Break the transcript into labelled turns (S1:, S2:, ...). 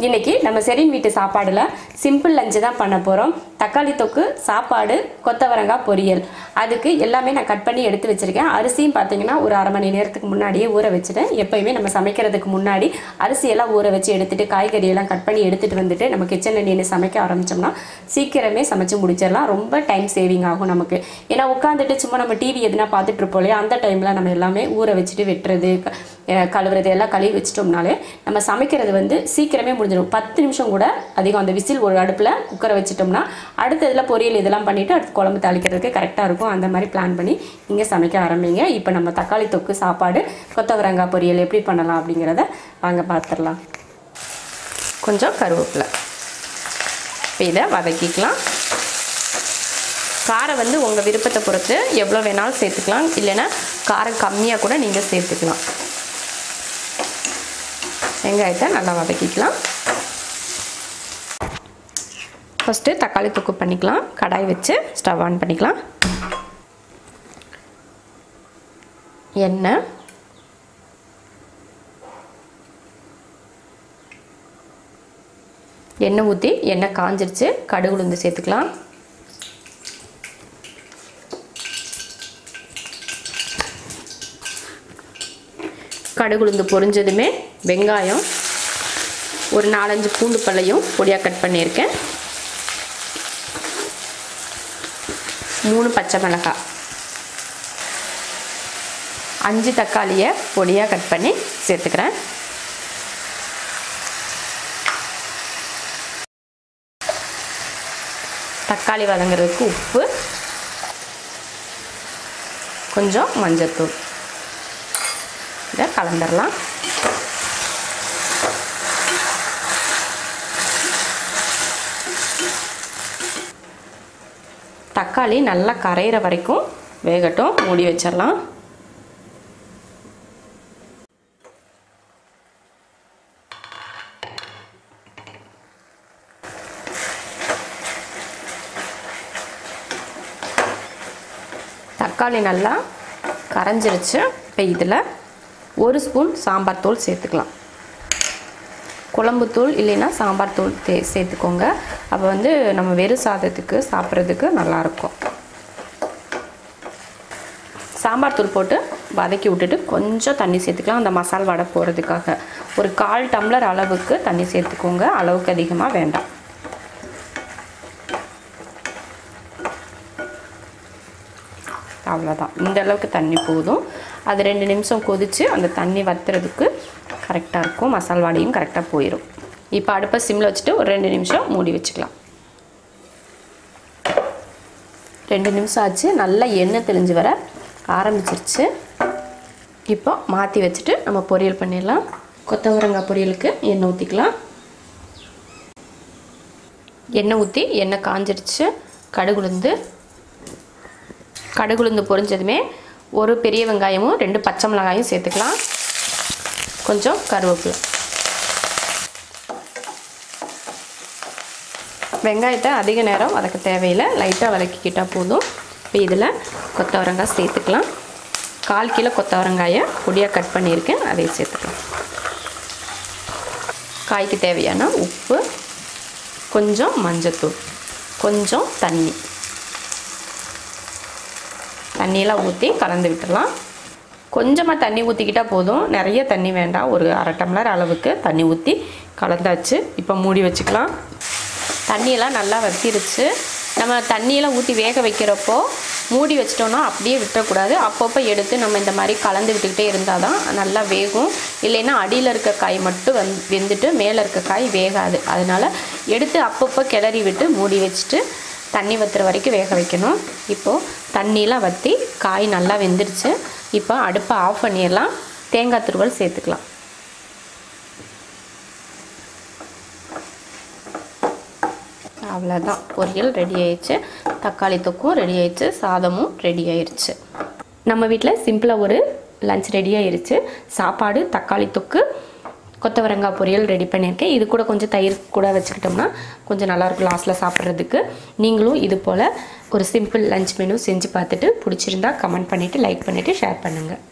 S1: இன்னைக்கு நம்ம செரின் வீட்டு சாப்பாடுல சிம்பிள் லஞ்ச் தான் பண்ண போறோம். தக்காளி தொக்கு, சாப்பாடு, கொத்தவரங்காய் பொரியல். அதுக்கு எல்லாமே நான் கட் பண்ணி எடுத்து வச்சிருக்கேன். அரிசியும் பாத்தீங்கன்னா ஒரு அரை மணி நேரத்துக்கு முன்னாடியே ஊற வச்சிட்டேன். எப்பவுமே நம்ம சமைக்கிறதுக்கு முன்னாடி அரிசி எல்லாம் ஊற வச்சு எடுத்துட்டு காய்கறி எல்லாம் கட் பண்ணி எடுத்துட்டு வந்துட்டு நம்ம கிச்சன்ல நின்று சமைக்க ஆரம்பிச்சோம்னா சீக்கிரமே சமைச்சு முடிச்சிடலாம். ரொம்ப டைம் சேவிங் ஆகும் நமக்கு. ஏன்னா உட்காந்துட்டு சும்மா நம்ம டிவி எதுனா பார்த்துட்டு இருப்போம் இல்லையா, அந்த டைம்ல நம்ம எல்லாமே ஊற வச்சுட்டு வெட்டுறது கழுவுறது எல்லாம் கழுவி வச்சிட்டோம்னாலே நம்ம சமைக்கிறது வந்து சீக்கிரமே முடிஞ்சிடும். 10 நிமிஷம் கூட அதிகம். அந்த விசில் ஒரு அடுப்பில் குக்கரை வச்சிட்டோம்னா அடுத்த இதில் பொரியல் இதெல்லாம் பண்ணிவிட்டு அடுத்து குழம்பு தாளிக்கிறதுக்கு கரெக்டாக இருக்கும். அந்த மாதிரி பிளான் பண்ணி நீங்கள் சமைக்க ஆரம்பிங்க. இப்போ நம்ம தக்காளி தொக்கு, சாப்பாடு, கொத்தவரங்காய் பொரியல் எப்படி பண்ணலாம் அப்படிங்கிறத வாங்க பார்த்துடலாம். கொஞ்சம் கருவேப்பிலை, இப்போ இதை வதக்கிக்கலாம். காரம் வந்து உங்கள் விருப்பத்தை பொறுத்து எவ்வளோ வேணாலும் சேர்த்துக்கலாம், இல்லைன்னா காரம் கம்மியாக கூட நீங்கள் சேர்த்துக்கலாம். வெங்காயத்தை நல்லா வதக்கிக்கலாம். ஃபஸ்ட்டு தக்காளி தொக்கு பண்ணிக்கலாம். கடாய் வச்சு ஸ்டவ் ஆன் பண்ணிக்கலாம். எண்ணெய் ஊற்றி எண்ணெய் காஞ்சிருச்சு. கடுகு உளுந்து சேர்த்துக்கலாம். கடுகு உளுந்து பொரிஞ்சதுமே வெங்காயம், ஒரு 4-5 பூண்டு பல்லையும் பொடியாக கட் பண்ணியிருக்கேன், 3 பச்சை மிளகாய், 5 தக்காளியை பொடியாக கட் பண்ணி சேர்த்துக்கிறேன். தக்காளி வதங்குறதுக்கு உப்பு, கொஞ்சம் மஞ்சள்தூள், இதை கலந்துடலாம். தக்காளி நல்லா கரையிற வரைக்கும் வேகட்டும். மூடி வச்சிடலாம். தக்காளி நல்லா கரைஞ்சிருச்சு. இப்போ இதில் 1 ஸ்பூன் சாம்பார் தூள் சேர்த்துக்கலாம். குழம்புத்தூள் இல்லைன்னா சாம்பார் தூள் சேர்த்துக்கோங்க. அப்போ வந்து நம்ம வெறும் சாதத்துக்கு சாப்பிட்றதுக்கு நல்லாயிருக்கும். சாம்பார் தூள் போட்டு வதக்கி விட்டுட்டு கொஞ்சம் தண்ணி சேர்த்துக்கலாம். அந்த மசால் வடை போகிறதுக்காக ஒரு 1/4 டம்ளர் அளவுக்கு தண்ணி சேர்த்துக்கோங்க. அளவுக்கு அதிகமாக வேண்டாம். அவ்வளோதான், இந்த அளவுக்கு தண்ணி போதும். அது 2 நிமிஷம் கொதித்து அந்த தண்ணி வற்றுறதுக்கு கரெக்டாக இருக்கும். மசால் வாடையும் கரெக்டாக போயிடும். இப்போ அடுப்பை சிம்மில் வச்சுட்டு ஒரு 2 நிமிஷம் மூடி வச்சுக்கலாம். 2 நிமிஷம் ஆச்சு. நல்லா எண்ணெய் தெளிஞ்சு வர ஆரம்பிச்சிருச்சு. இப்போ மாற்றி வச்சுட்டு நம்ம பொரியல் பண்ணிடலாம். கொத்தவரங்காய் பொரியலுக்கு எண்ணெய் ஊற்றிக்கலாம். எண்ணெய் ஊற்றி எண்ணெய் காஞ்சிருச்சு. கடுகுளுந்து பொரிஞ்சதுமே ஒரு பெரிய வெங்காயமும் 2 பச்சை மிளகாயும் சேர்த்துக்கலாம். கொஞ்சம் கருவேப்பிலை. வெங்காயத்தை அதிக நேரம் வதக்க தேவையில்லை, லைட்டாக வதக்கிக்கிட்டால் போதும். இப்போ இதில் கொத்தவரங்காய் சேர்த்துக்கலாம். 1/4 கிலோ கொத்தவரங்காயை பொடியாக கட் பண்ணியிருக்கேன், அதை சேர்த்துக்கலாம். காய்க்கு தேவையான உப்பு, கொஞ்சம் மஞ்சள்தூள், கொஞ்சம் தண்ணியெல்லாம் ஊற்றி கலந்து விட்டுடலாம். கொஞ்சமாக தண்ணி ஊற்றிக்கிட்டால் போதும், நிறைய தண்ணி வேண்டாம். ஒரு 1/2 டம்ளர் அளவுக்கு தண்ணி ஊற்றி கலந்தாச்சு. இப்போ மூடி வச்சுக்கலாம். தண்ணியெல்லாம் நல்லா வற்றிருச்சு. நம்ம தண்ணியெல்லாம் ஊற்றி வேக வைக்கிறப்போ மூடி வச்சிட்டோன்னா அப்படியே விட்டுறக்கூடாது. அப்பப்போ எடுத்து நம்ம இந்த மாதிரி கலந்து விட்டுக்கிட்டே இருந்தால் தான் நல்லா வேகும். இல்லைன்னா அடியில் இருக்க காய் மட்டும் வெந்துட்டு மேலே இருக்க காய் வேகாது. அதனால் எடுத்து அப்பப்போ கிளறி விட்டு மூடி வச்சுட்டு தண்ணி வற்றுற வரைக்கும் வேக வைக்கணும். இப்போது தண்ணியெலாம் வற்றி காய் நல்லா வெந்துருச்சு. இப்போ அடுப்பை ஆஃப் பண்ணிடலாம். தேங்காய் துருவல் சேர்த்துக்கலாம். அவ்வளோதான், பொரியல் ரெடி ஆயிடுச்சு. தக்காளி தொக்கும் ரெடி ஆயிடுச்சு. சாதமும் ரெடி ஆயிடுச்சு. நம்ம வீட்டில் சிம்பிளாக ஒரு லஞ்ச் ரெடி ஆயிடுச்சு. சாப்பாடு, தக்காளி தொக்கு, கொத்தவரங்காய் பொரியல் ரெடி பண்ணியிருக்கேன். இது கூட கொஞ்சம் தயிர் கூட வச்சுக்கிட்டோம்னா கொஞ்சம் நல்லாயிருக்கும் லாஸ்ட்டில் சாப்பிட்றதுக்கு. நீங்களும் இது போல் ஒரு சிம்பிள் லஞ்ச் மெனு செஞ்சு பார்த்துட்டு பிடிச்சிருந்தா கமெண்ட் பண்ணிவிட்டு லைக் பண்ணிவிட்டு ஷேர் பண்ணுங்கள்.